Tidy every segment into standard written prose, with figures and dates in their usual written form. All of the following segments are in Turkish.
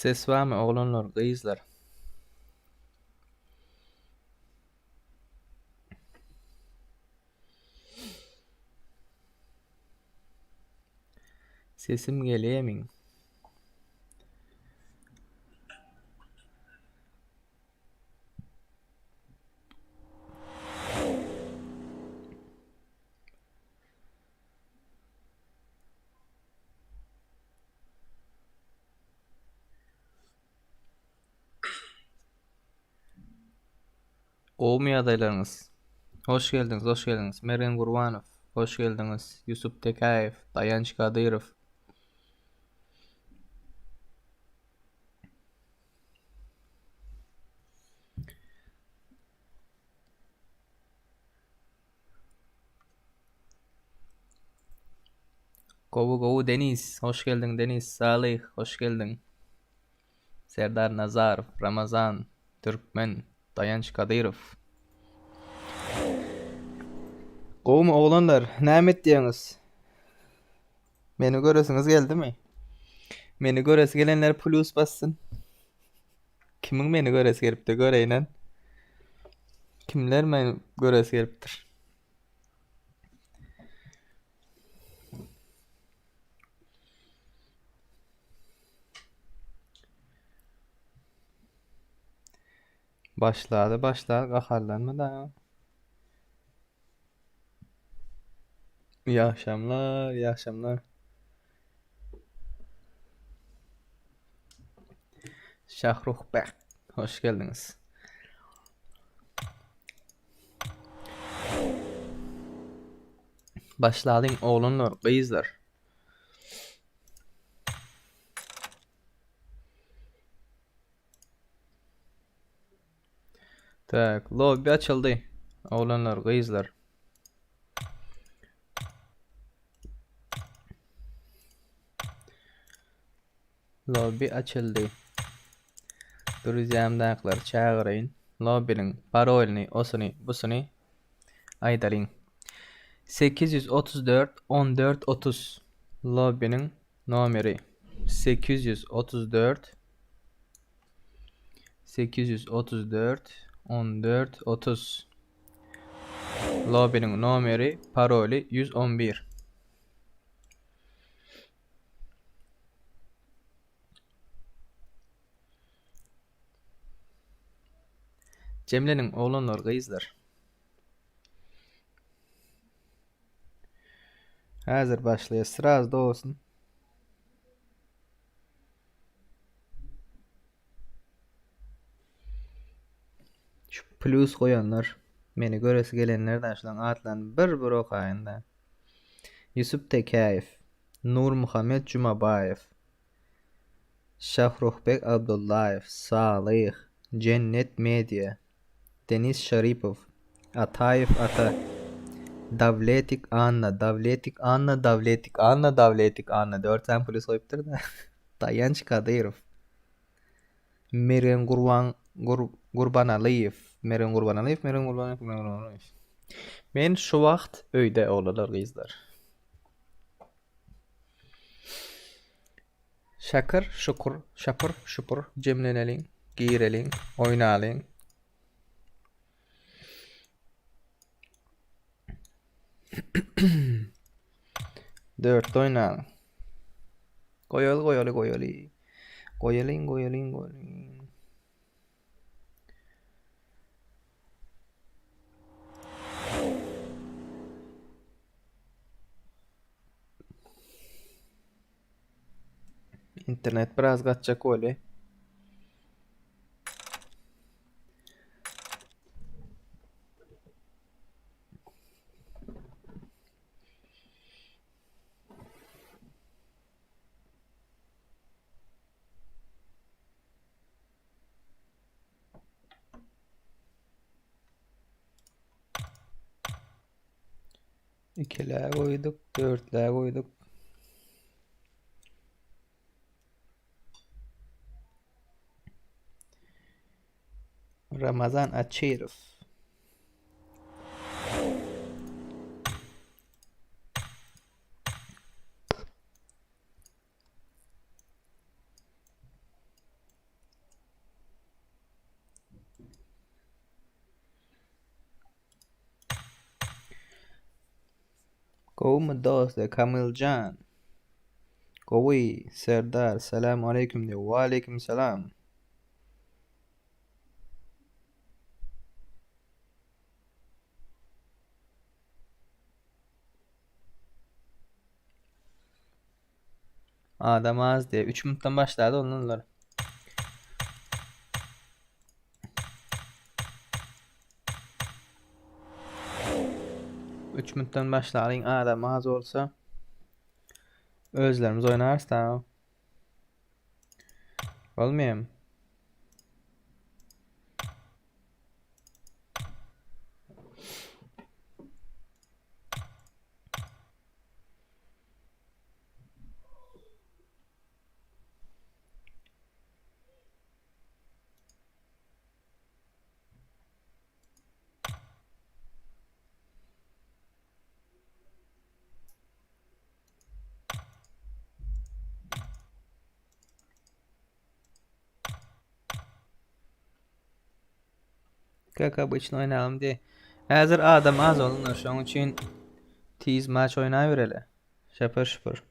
Ses var mı oğlanlar, kızlar? Sesim geliyor mi? Olmuyor adaylarınız. Hoş geldiniz, hoş geldiniz. Meren Gurbanov, hoş geldiniz. Yusuf Tekayev, Dayanç Kadyrov. Govu Deniz, hoş geldin Deniz. Salih, hoş geldin. Serdar Nazarov, Ramazan, Türkmen, Dayanç Kadyrov. Kovmu oğlanlar, nämet diýeniz? Meni göresiniz geldi mi? Meni göresi gelenler plus bassın. Kimin meni göresi gelipdi göreýinen? Kimler meni göresi gelipdir? Başladı, gaharlanma da. İyi akşamlar, iyi akşamlar. Şahruh Bey, hoş geldiniz. Başladın oğlunlar, kızlar. Tak, lobby açıldı. Oğlanlar, kızlar. Lobby açıldı. Turizmdaklar çağırın. Lobby'nin parolini, osunu, busunu aydarın. 834 14 30 lobby'nin nomeri 834 14 30 lobby'nin nomeri paroli 111. Cemle'nin oğlanlar, kızlar. Hazır başlıyor. Sıraz da olsun. Şu plus koyanlar, meni göresi gelenlerden şulan atlan bir okayında. Yusuf Tekayev, Nur Muhammed Cumabayev, Şahruhbek Abdullayev, Salih, Cennet Medya, Deniz Şaripov, Atayev Ata, Davletik Anna, Davletik Anna. 4 tane polis koyuptur da. Dayanç Kadyrov, Meren Gurbanaliyev, Men şu wagt öýde oglalar, gyzlar. Şakır, şukur, şapır, şupur, cemleneliň, giýreliň, oynalyň. Dört oynalyň. Goýalyň. İnternet biraz gaçjak bolý. İkiler koyduk, dörtler koyduk. Ramazan Açirov. Kovmu dost Kamilcan. Kovi Serdar selamu aleyküm diyor. Ve aleyküm selam. Adam az diye 3 minuttan başladı onunla. Üç minuttan başlayın adam az olsa özlerimiz oynarız tamam. Olmuyor mu? Как обычно oynayalım diye. Hazır adam az olunlar şu an için tiz maç oynayıvereli. Şapır şıpır.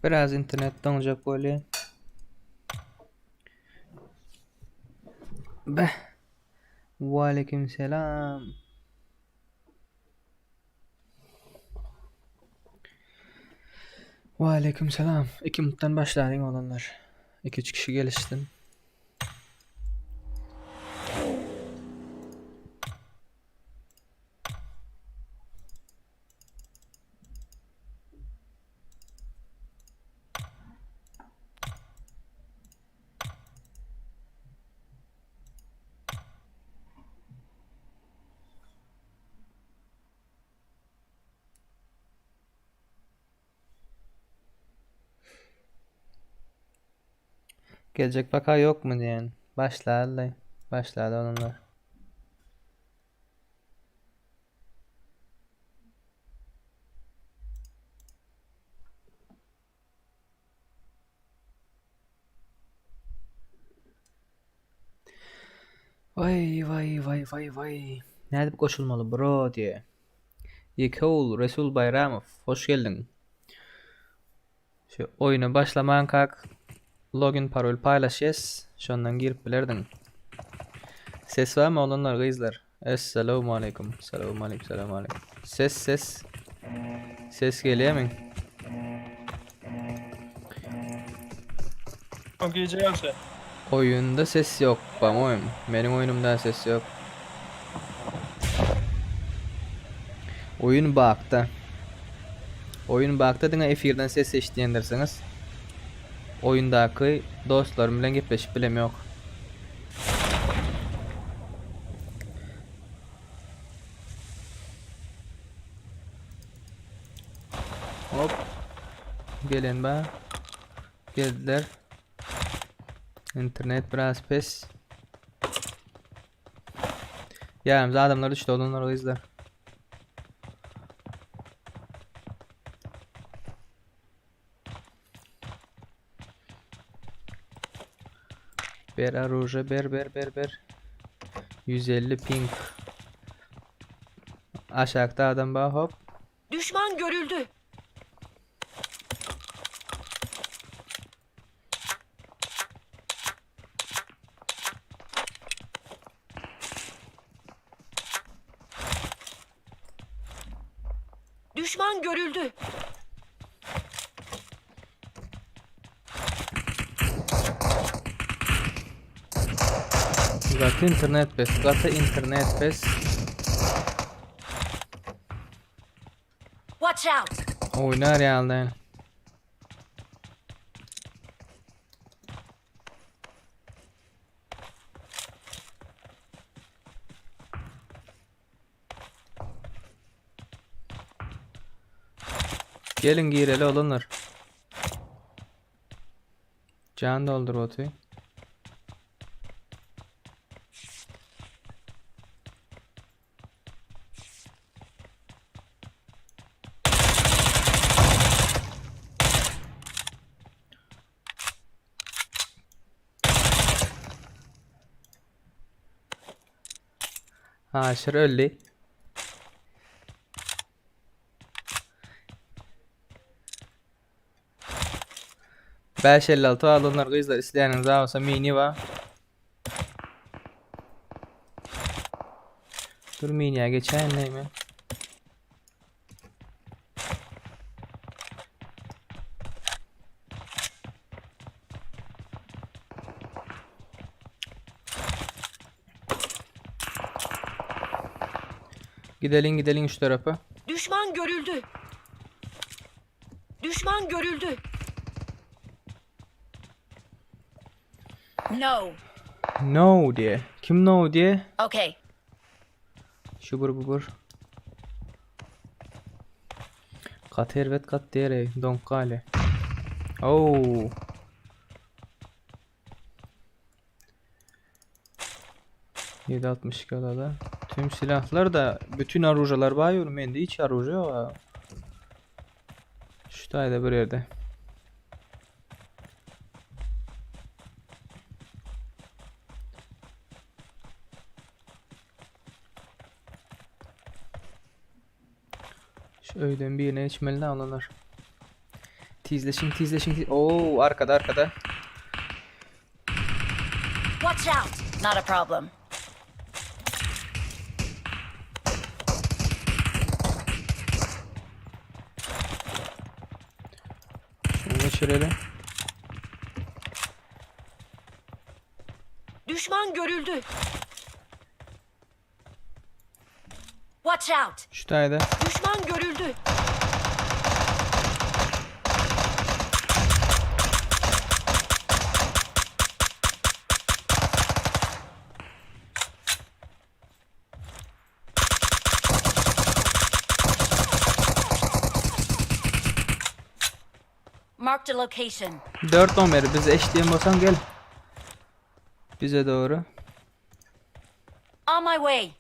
Biraz internetten olacak böyle. Beh. Ve aleyküm selam. Ve aleyküm selam. 2 minuttan başlayın olanlar. 2-3 kişi geliştin. Gelecek vaka yok mu diyen. Başladı. Başladı onunla. Vay vay vay vay vay. Nerede koşulmalı bro diye. Yekol Resul Bayramov. Hoş geldin. Şu oyunu başlaman kalk. Login parol paylaşacağız. Şundan girip bilerdin. Ses var mı olanlar kızlar? Esselamu aleyküm. Selamu aleyküm. Selamu aleyküm. Ses. Ses geliyor mu? Gece gelse. Oyunda ses yok. Benim oyunumda ses yok. Oyun bakta. Oyun bakta dine efirden ses seçtiyendersiniz. Oyundaki dostlarım bilen gepleşip bilem yok. Hop. Gelin ba. Geldiler. İnternet biraz pes. Yanımıza adamlar düştü onları izler. Ber aruja ber. 150 ping. Aşağıda adam ba hop. Düşman görüldü. Düşman görüldü. Zaten internet pes. Watch out. Oynar yani. Gelin gireli olunlar. Can doldur otu. Haşır öldü. Beş 56 alınlar kızlar isteyeniniz olsa mini var. Dur miniye geçen ne mi? Gidelim şu tarafa. Düşman görüldü. Düşman görüldü. No. No diye. Kim no diye? Okay. Şubur bubur. Kat hervet kat diyerey. Donkale. Oo. ...7.62 alada. Tüm silahlar da... ...bütün arujalar bayıyorum. Bende hiç aruja var. Şu tayda bir yerde. Şu öğlen birine içmeli alınır. Tizleşin. Oo arkada. Watch out. Not a problem. Şunu geçirelim. Düşman görüldü. Watch out. Şu tayda. Düşman görüldü. Marked a location. 4 numara bize eşliğin basan gel. Bize doğru. On my way.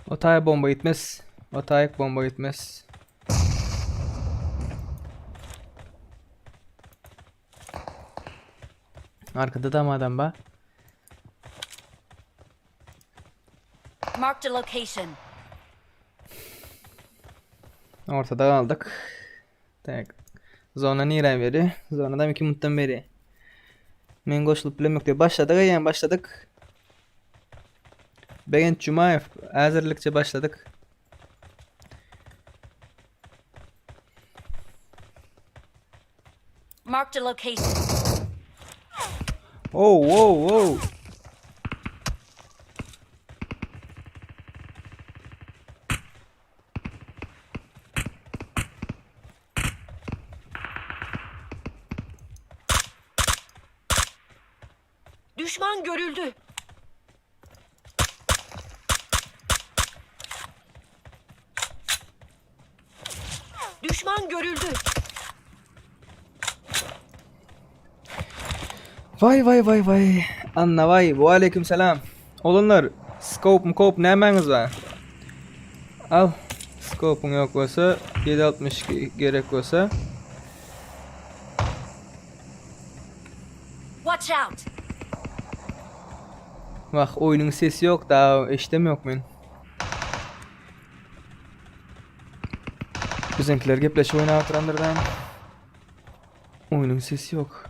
Otaya bomba gitmez. Otaya bomba gitmez. Arkada da mı adam var? Marked a location. Ortada kaldık. Tak. Zona neren veri? Zonadan 2 minuttan beri. Men koşulup bilemek diyor. Başladık. Begent Cumayev. Hazırlıkça başladık. Marked a location. Oh. Düşman görüldü. Düşman görüldü. Vay. Anna vay. Bu aleyküm selam. Olanlar. Scope ne emeniz var? Al. Scope'un yok olsa 7.62 gerek olsa. Watch out. Bak oyunun sesi yok daha eşitemiyor ben. Bizimkiler gepleşip oyuna oturanlardan. Oyunun sesi yok.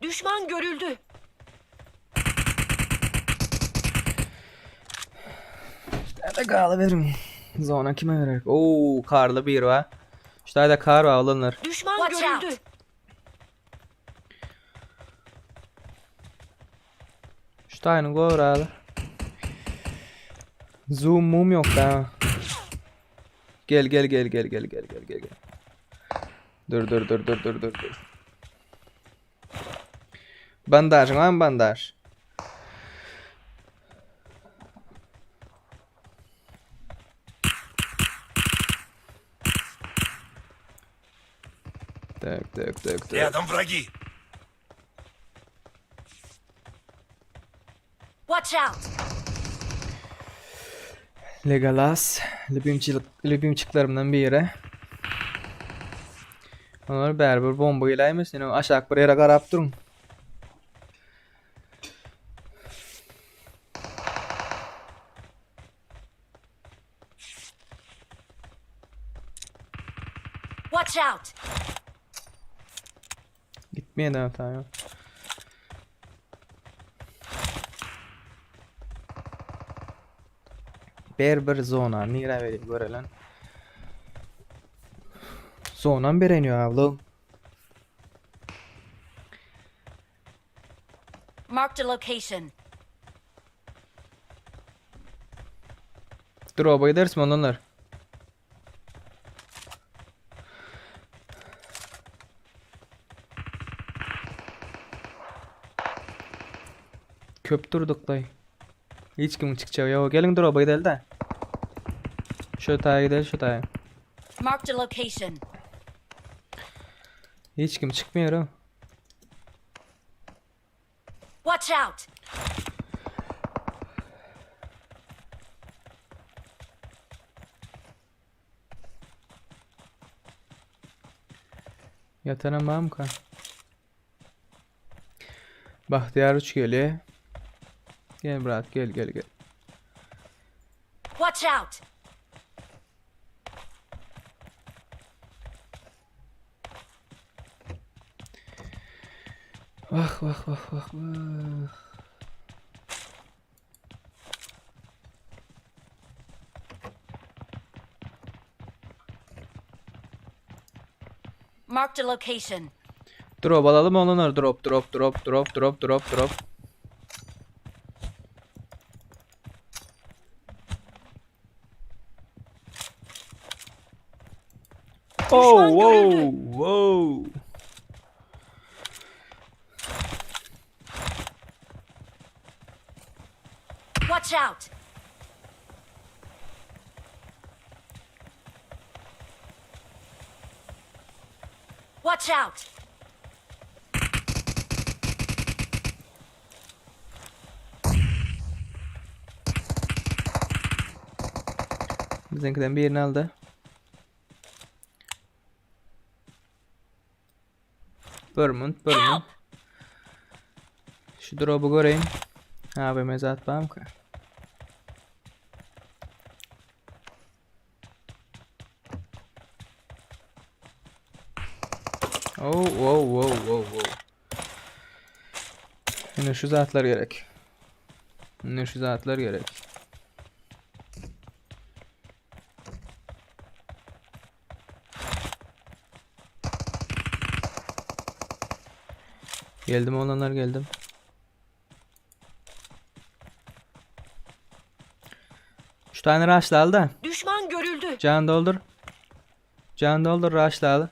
Düşman görüldü. Nerede kalı verin. Zona kime verir? Oo karlı bir var. İşte da kar var olanlar. Düşman Watch görüldü. out. İşte aynı gol abi. Zoom mum yok da. Gel. Dur. Bandaj lan bandaj. Так. Рядом враги. Watch out. Legolas. Любимчiklerimden biri. Onlar bärbir bomba ýylaýmys, ýene aşak bir ýere garap durun. Watch out! Gitmeýän de taýýan. Bir zona nire verip görelen. Zonan bereniyor avlu. Marked a location. Drop'a gidersin onlar. Köp durduk dayı. Hiç kim çıkacak ya. Gelin drop'a gidelim de. Şu taya gidelim şu taya. Marked a location. Hiç kim çıkmıyor ha. Watch out! Yatana mamka. Bahtiyar uç geliyor. Gel brat gel. Watch out! Vah. Marked a location. Drop alalım onlar drop. Düşman görüldü. Wow. Watch out! Watch out! Bizimkiden birini aldı. Vermont. Şu drop'u göreyim. Abi mezat bağım ki. Wow. Yine şu zatlar gerek. Geldim olanlar geldim. Şu tane rush'la al da. Düşman görüldü. Can doldur. Rush'la al.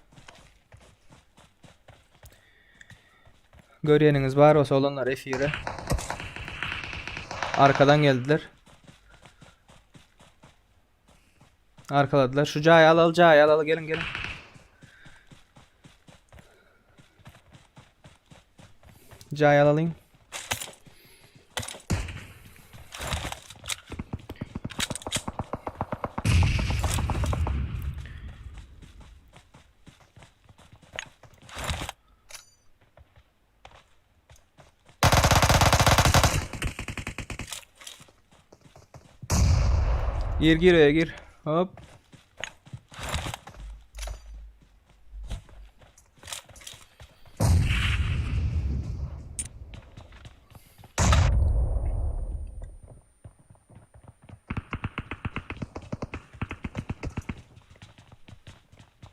Görýäniniz bar olsa olanlar efire. Arkadan geldiler. Arkaladılar. Şu cayı al gelin. Cayı alayım. Gir. Hop.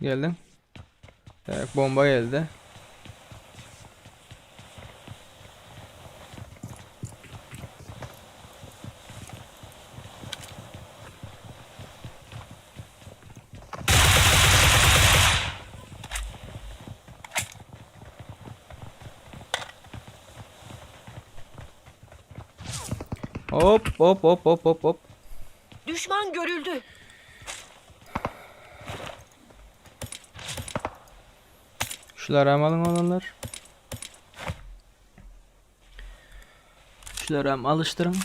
Geldin. Evet, bomba geldi. Hop. Düşman görüldü. Şuları alın olanlar. Şuları alıştırın.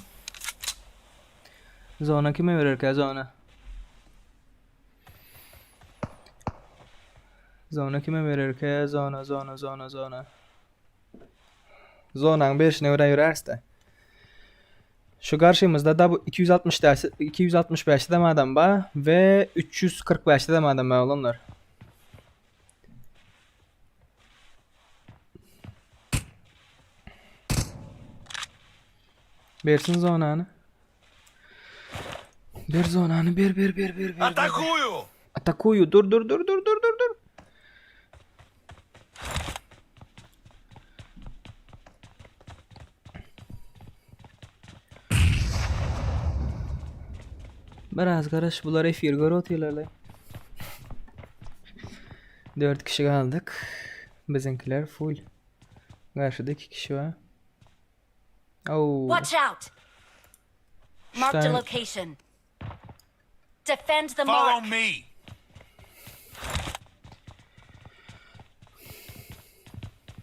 Zona kime verir ki zona? Zona kime verirke? Zona. Zonan 5'ine göre yürerse. Şu karşımızda da bu 265'te de adam var ve 345'te de adam var olanlar. Versin zonanı. Bir zonanı bir. Atakuju! Atakuyu dur. Biraz karış bular efir görüyorlar. 4 kişi kaldık. Bizimkiler full. Karşıda 2 kişi var. Oh. Watch out! Marked a Stein- location. Defend the Follow mark. me!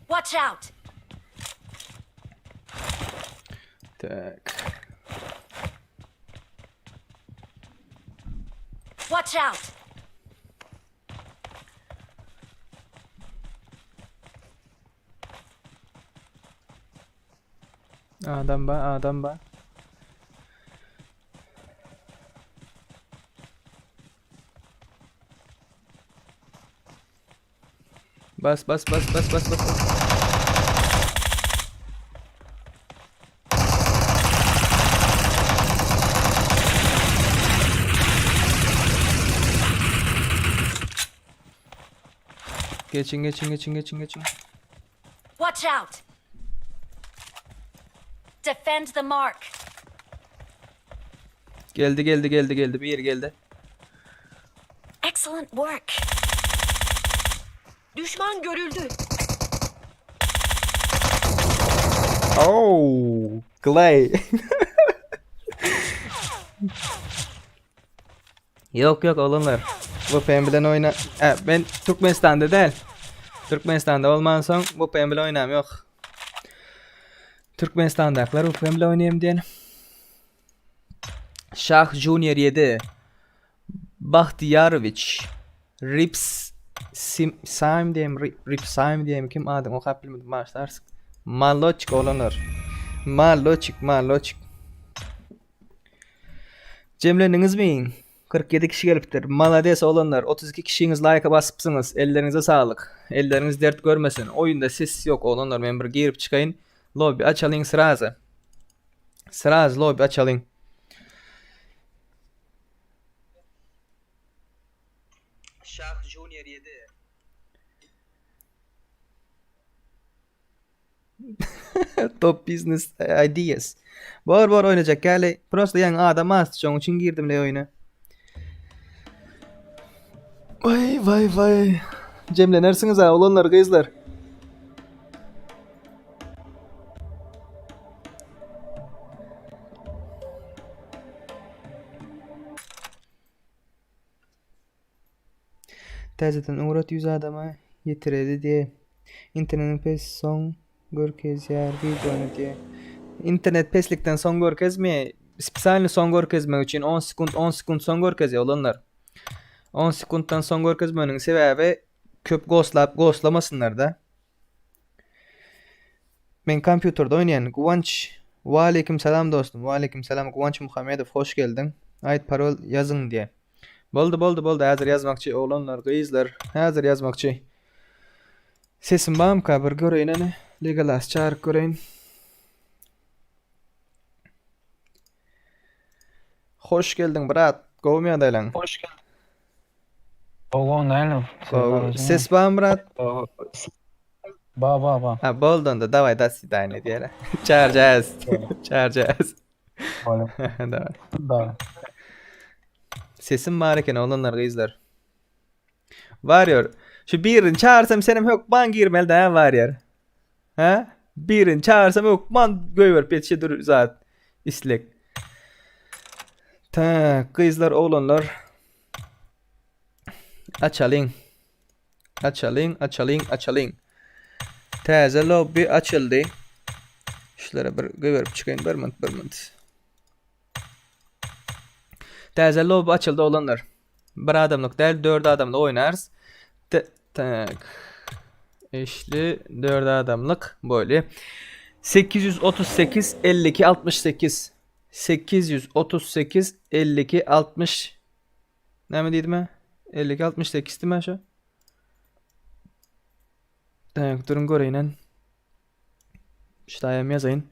Watch out! Tak. Watch out! Adam ba. Bas. Geçin. Watch out! Defend the mark. Geldi. Bir yer geldi. Excellent work. Düşman görüldü. Oh, Clay. Yok olanlar. Bu pembilen oyna. Ben Türkmenistan'da değil. Türkmenistan'da olmansam bu pembilen oynam yok. Türkmenistan'dakiler bu pembilen oynayayım diyen. Şah Junior 7. Bahtiyaroviç. Ripsime diyeyim kim adım o kadar bilmedim başlarsın. Maloçik olanlar. Maloçik. Cemleniniz mi? 47 kişi geliptir. Malades olanlar. 32 kişiniz like'a basıpsınız. Ellerinize sağlık. Elleriniz dert görmesin. Oyunda ses yok olanlar. Ben bir girip çıkayın. Lobby açalım sırazı. Lobby açalım. Şah Junior 7. Top business ideas. Bor oynayacak gel. Prosto yan adam az. Onun için girdim le oyuna. Vay. Cemlenersiniz ha olanlar kızlar. Tezeden uğrat 100 adama yetiredi diye. İnternetin pes son görkez yer videonu diye. İnternet peslikten son görkez mi? Spesialni son görkezmek için 10 sekund son görkez ya olanlar. 10 sekunddan son görkezmenin sebebi köp ghostlamasınlar da. Ben kompüterde oynayan Guvanç. Ve aleyküm selam dostum. Ve aleyküm selam Guvanç Muhammedov hoş geldin. Ait parol yazın diye. Boldu. Hazır yazmakçı oğlanlar, kızlar. Hazır yazmakçı. Sesim bağım kabır göreyim hani. Legalas çağırıp göreyim. Hoş geldin brat. Kovmaya daylan. Hoş geldin. Oğlum neyle? Ses bağım brat. Ba. Ha boldun da davay da sidayne diyelim. Çağıracağız. Davay. Da. Sesim varken oğlanlar kızlar. Varıyor. Şu birini çağırsam senim yok ban girmeli de varıyor. Ha? Birini çağırsam yok ban göver petişe dur zat. İslek. Ta kızlar oğlanlar. Açalım. Taze lobby açıldı. Şunlara bir göverip çıkayım bir mınt. Taze lobby açıldı olanlar. Bir adamlık değil 4 adamla oynarız. Tak. Eşli 4 adamlık böyle. 838 52 68. 838 52 60. Ne mi dedim ben? 52 68 değil mi aşağı? Tak durun göreyim. İşte ayağım yazayım.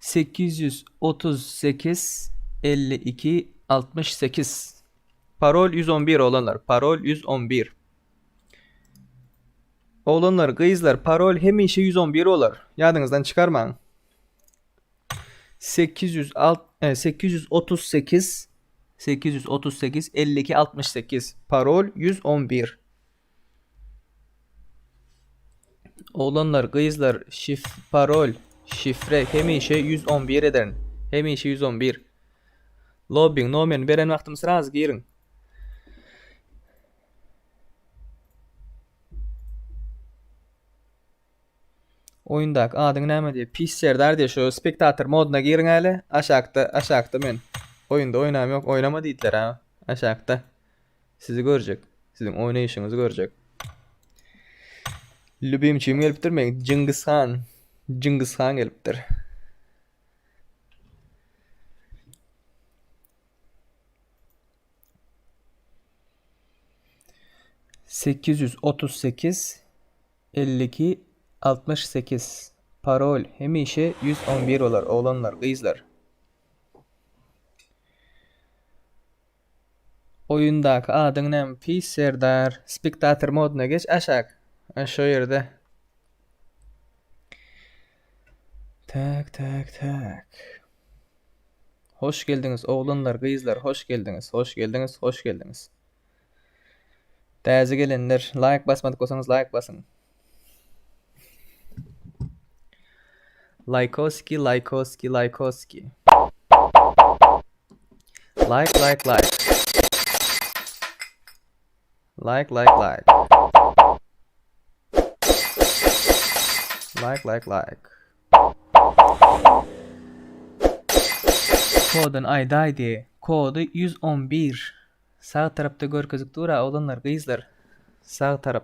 838 52 68. Parol 111 olanlar. Parol 111. Oğlanlar, kızlar, parol hemişe 111 olur. Yadınızdan çıkarmayın. 838 52 68. Parol 111. Oğlanlar, kızlar, parol, şifre hemişe 111 ederin. Hemişe 111. Lobbying, nomen veren vaktimiz razı girin. Oyundak adın näme diye pisserdar diye şu spektator moduna girin hele. Aşağıda men. Oyunda oynam yok, oynama deydiler ha. Aşağıda. Sizi görecek. Sizin oynayışınızı görecek. Lübimçiyim gelipdir mi? Cengiz Han gelipdir. ...838... ...52... ...68... ...parol hemişe 111 olar oğlanlar, kızlar. Oyundaki adın näme? Pisserdar. Spektator moduna geç aşağı. Aşağı yerde. Tak. Hoş geldiniz oğlanlar, kızlar. Hoş geldiniz. Täze gelenler, like basmadık olsanız like basın. Likeoski. Like. Like. Kodun ID. Kodu 111. Sağ tarafta görkezip dura olanlar, kızlar. Sağ taraf.